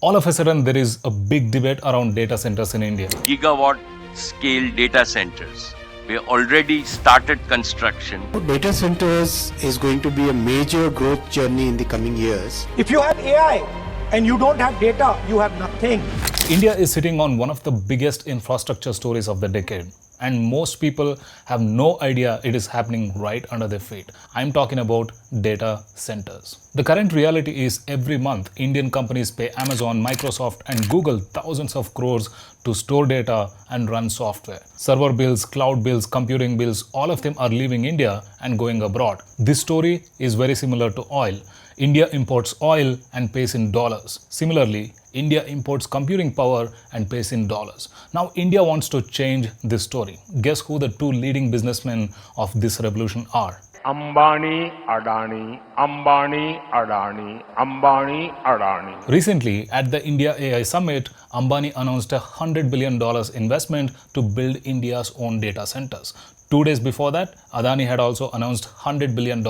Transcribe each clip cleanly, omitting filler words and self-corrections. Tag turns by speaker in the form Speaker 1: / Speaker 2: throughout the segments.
Speaker 1: All of a sudden, there is a big debate around data centers in India.
Speaker 2: Gigawatt scale data centers. We already started construction.
Speaker 3: Data centers is going to be a major growth journey in the coming years.
Speaker 4: If you have AI and you don't have data, you have nothing.
Speaker 1: India is sitting on one of the biggest infrastructure stories of the decade. And most people have no idea it is happening right under their feet. I'm talking about data centers. The current reality is every month, Indian companies pay Amazon, Microsoft, and Google thousands of crores to store data and run software. Server bills, cloud bills, computing bills, all of them are leaving India and going abroad. This story is very similar to oil. India imports oil and pays in dollars. Similarly, India imports computing power and pays in dollars. Now, India wants to change this story. Guess who the two leading businessmen of this revolution are?
Speaker 5: Ambani, Adani, Ambani, Adani, Ambani, Adani.
Speaker 1: Recently, at the India AI Summit, Ambani announced a $100 billion investment to build India's own data centers. 2 days before that, Adani had also announced $100 billion.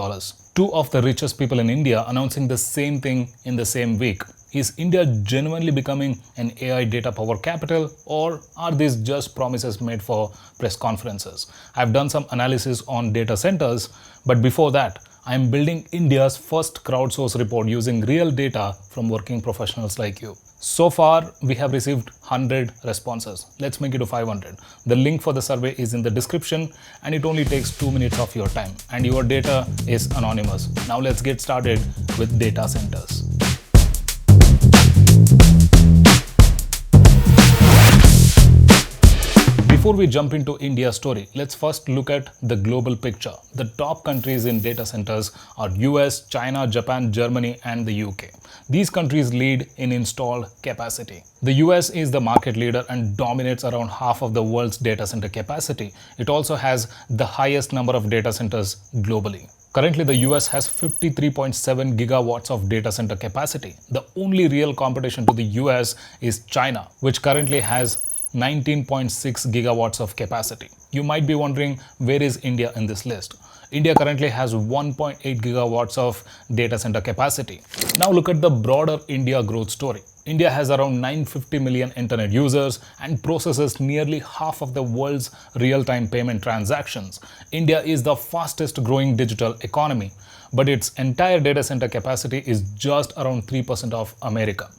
Speaker 1: Two of the richest people in India announcing the same thing in the same week. Is India genuinely becoming an AI data power capital, or are these just promises made for press conferences? I've done some analysis on data centers, but before that, I'm building India's first crowdsource report using real data from working professionals like you. So far, we have received 100 responses. Let's make it to 500. The link for the survey is in the description, and it only takes 2 minutes of your time, and your data is anonymous. Now let's get started with data centers. Before we jump into India's story, let's first look at the global picture. The top countries in data centers are US, China, Japan, Germany, and the UK. These countries lead in installed capacity. The US is the market leader and dominates around half of the world's data center capacity. It also has the highest number of data centers globally. Currently, the US has 53.7 gigawatts of data center capacity. The only real competition to the US is China, which currently has 19.6 gigawatts of capacity. You might be wondering, where is India in this list? India currently has 1.8 gigawatts of data center capacity. Now look at the broader India growth story. India has around 950 million internet users and processes nearly half of the world's real-time payment transactions. India is the fastest growing digital economy, but its entire data center capacity is just around 3% of America.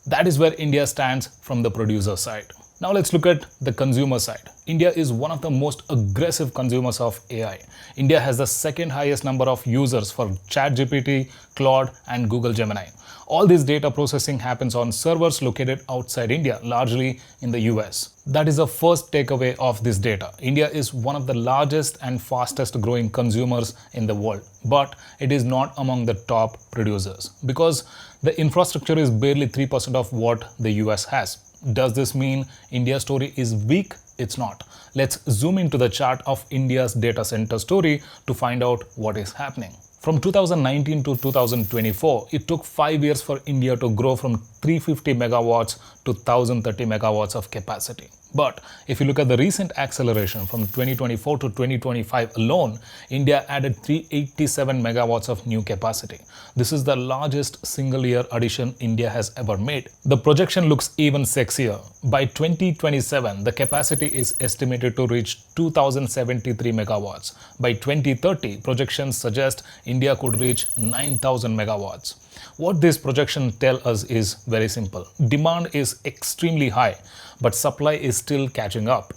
Speaker 1: That is where India stands from the producer side. Now let's look at the consumer side. India is one of the most aggressive consumers of AI. India has the second highest number of users for ChatGPT, Claude, and Google Gemini. All this data processing happens on servers located outside India, largely in the US. That is the first takeaway of this data. India is one of the largest and fastest growing consumers in the world, but it is not among the top producers because the infrastructure is barely 3% of what the US has. Does this mean India's story is weak? It's not. Let's zoom into the chart of India's data center story to find out what is happening. From 2019 to 2024, it took 5 years for India to grow from 350 megawatts to 1030 megawatts of capacity. But if you look at the recent acceleration from 2024 to 2025 alone, India added 387 megawatts of new capacity. This is the largest single-year addition India has ever made. The projection looks even sexier. By 2027, the capacity is estimated to reach 2073 megawatts. By 2030, projections suggest India could reach 9000 megawatts. What this projection tells us is very simple. Demand is extremely high, but supply is still catching up.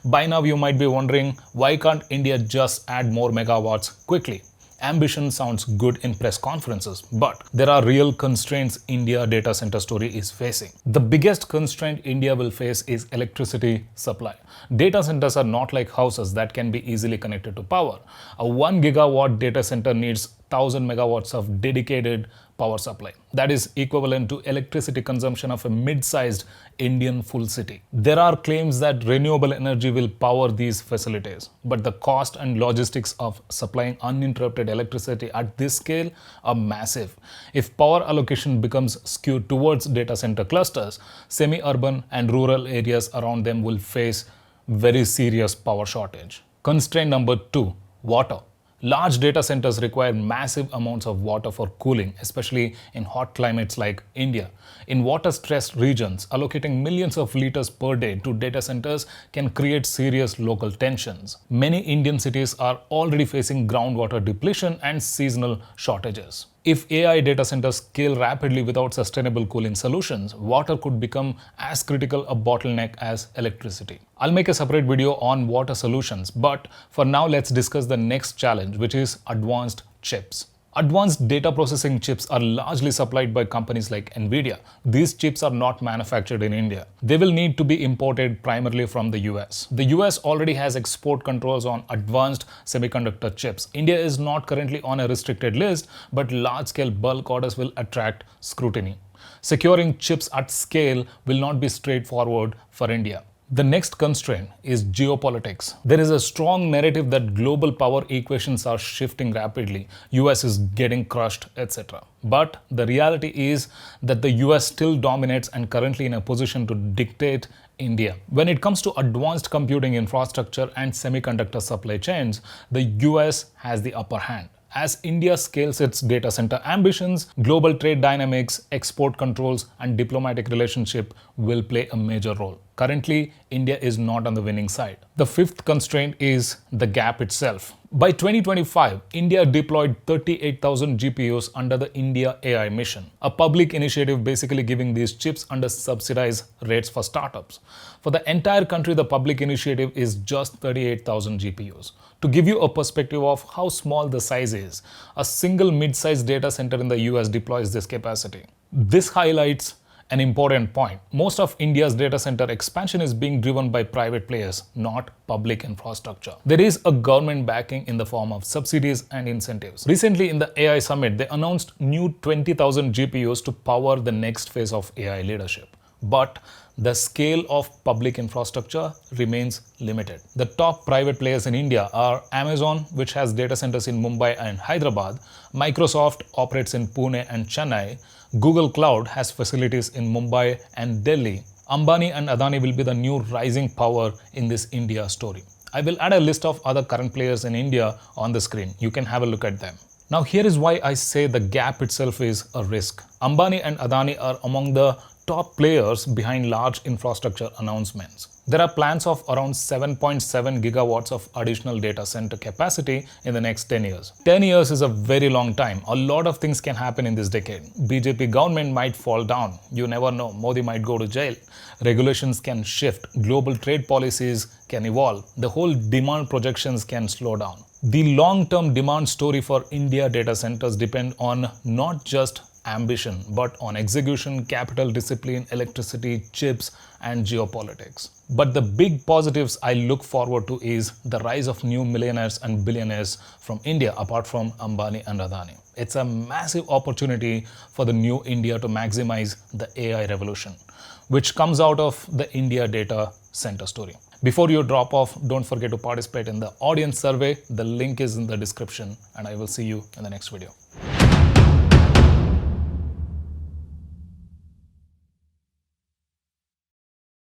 Speaker 1: By now, you might be wondering, why can't India just add more megawatts quickly? Ambition sounds good in press conferences, but there are real constraints India data center story is facing. The biggest constraint India will face is electricity supply. Data centers are not like houses that can be easily connected to power. A 1 gigawatt data center needs 1000 megawatts of dedicated power supply. That is equivalent to electricity consumption of a mid-sized Indian full city. There are claims that renewable energy will power these facilities, but the cost and logistics of supplying uninterrupted electricity at this scale are massive. If power allocation becomes skewed towards data center clusters, semi-urban and rural areas around them will face very serious power shortage. Constraint number 2, water. Large data centers require massive amounts of water for cooling, especially in hot climates like India. In water-stressed regions, allocating millions of liters per day to data centers can create serious local tensions. Many Indian cities are already facing groundwater depletion and seasonal shortages. If AI data centers scale rapidly without sustainable cooling solutions, water could become as critical a bottleneck as electricity. I'll make a separate video on water solutions, but for now let's discuss the next challenge, which is advanced chips. Advanced data processing chips are largely supplied by companies like Nvidia. These chips are not manufactured in India. They will need to be imported primarily from the US. The US already has export controls on advanced semiconductor chips. India is not currently on a restricted list, but large-scale bulk orders will attract scrutiny. Securing chips at scale will not be straightforward for India. The next constraint is geopolitics. There is a strong narrative that global power equations are shifting rapidly, US is getting crushed, etc. But the reality is that the US still dominates and currently in a position to dictate India. When it comes to advanced computing infrastructure and semiconductor supply chains, the US has the upper hand. As India scales its data center ambitions, global trade dynamics, export controls, and diplomatic relationship will play a major role. Currently, India is not on the winning side. The fifth constraint is the gap itself. By 2025, India deployed 38,000 GPUs under the India AI mission, a public initiative basically giving these chips under subsidized rates for startups. For the entire country, the public initiative is just 38,000 GPUs. To give you a perspective of how small the size is, a single mid-sized data center in the US deploys this capacity. This highlights an important point. Most of India's data center expansion is being driven by private players, not public infrastructure. There is a government backing in the form of subsidies and incentives. Recently in the AI summit, they announced new 20,000 GPUs to power the next phase of AI leadership. But the scale of public infrastructure remains limited. The top private players in India are Amazon, which has data centers in Mumbai and Hyderabad, Microsoft operates in Pune and Chennai, Google Cloud has facilities in Mumbai and Delhi. Ambani and Adani will be the new rising power in this India story. I will add a list of other current players in India on the screen. You can have a look at them. Now here is why I say the gap itself is a risk. Ambani and Adani are among the top players behind large infrastructure announcements. There are plans of around 7.7 gigawatts of additional data center capacity in the next 10 years. 10 years is a very long time. A lot of things can happen in this decade. BJP government might fall down. You never know. Modi might go to jail. Regulations can shift. Global trade policies can evolve. The whole demand projections can slow down. The long-term demand story for India data centers depend on not just ambition, but on execution, capital discipline, electricity, chips, and geopolitics. But the big positives I look forward to is the rise of new millionaires and billionaires from India apart from Ambani and Adani. It's a massive opportunity for the new India to maximize the AI revolution, which comes out of the India data center story. Before you drop off, don't forget to participate in the audience survey. The link is in the description, and I will see you in the next video.